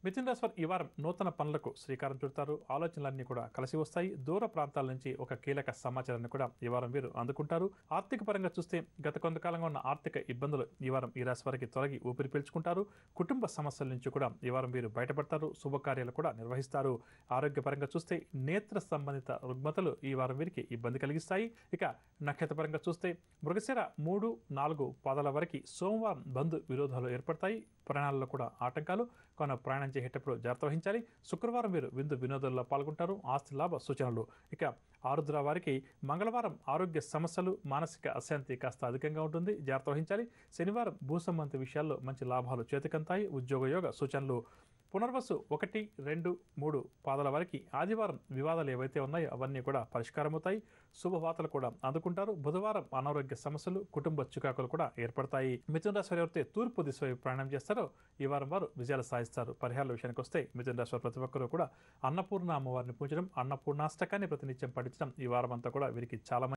మిథున రాశి వారు ఈ వారం నూతన పనులకు శ్రీకారం చుడతారు. ఆలోచనలన్నీ కూడా కలిసి వస్తాయి. దూర ప్రాంతాల నుంచి ఒక కీలక సమాచారాన్ని కూడా ఈ వారం వీరు అందుకుంటారు. ఆర్థిక పరంగా చూస్తే గత కొంతకాలంగా ఉన్న ఆర్థిక ఇబ్బందులు ఈ వారం ఈ రాశి వారికి తొలగి ఊపిరి పీల్చుకుంటారు. కుటుంబ సమస్యల నుంచి కూడా ఈ వారం వీరు బయటపడతారు. శుభకార్యాలు కూడా నిర్వహిస్తారు. ఆరోగ్యపరంగా చూస్తే నేత్ర సంబంధిత రుగ్మతలు ఈ వారం వీరికి ఇబ్బంది కలిగిస్తాయి. ఇక నక్షత్రపరంగా చూస్తే మృగశిర 3, 4 పాదాల వరకు సోమవారం బంధు విరోధాలు ఏర్పడతాయి. ప్రయాణాల్లో కూడా ఆటంకాలు. కొన ప్రయాణం చేసేటప్పుడు జాగ్రత్త వహించాలి. శుక్రవారం మీరు విందు వినోదాల్లో పాల్గొంటారు. ఆస్తి లాభ సూచనలు. ఇక ఆరుద్ర వారికి మంగళవారం ఆరోగ్య సమస్యలు, మానసిక అశాంతి కాస్త అధికంగా ఉంటుంది. జాగ్రత్త వహించాలి. శనివారం భూ సంబంధిత విషయాల్లో మంచి లాభాలు చేతికంతాయి. ఉద్యోగయోగ సూచనలు. పునర్వసు 1, 2, 3 పాదాల వరకు ఆదివారం వివాదాలు ఏవైతే ఉన్నాయో అవన్నీ కూడా పరిష్కారమవుతాయి. శుభవార్తలు కూడా అందుకుంటారు. బుధవారం అనారోగ్య సమస్యలు, కుటుంబ చికాకులు కూడా ఏర్పడతాయి. మిథున రాశి వారు ఎవరైతే తూర్పు దిశ వైపు ప్రయాణం చేస్తారో ఈ వారం వారు విజయాలు సాధిస్తారు. పరిహారాల విషయానికి వస్తే మిథున రాశి వారు ప్రతి ఒక్కరూ కూడా అన్నపూర్ణ అమ్మవారిని పూజడం, అన్నపూర్ణాష్టకాన్ని ప్రతినిత్యం పఠించడం ఈ వారం అంతా కూడా వీరికి చాలా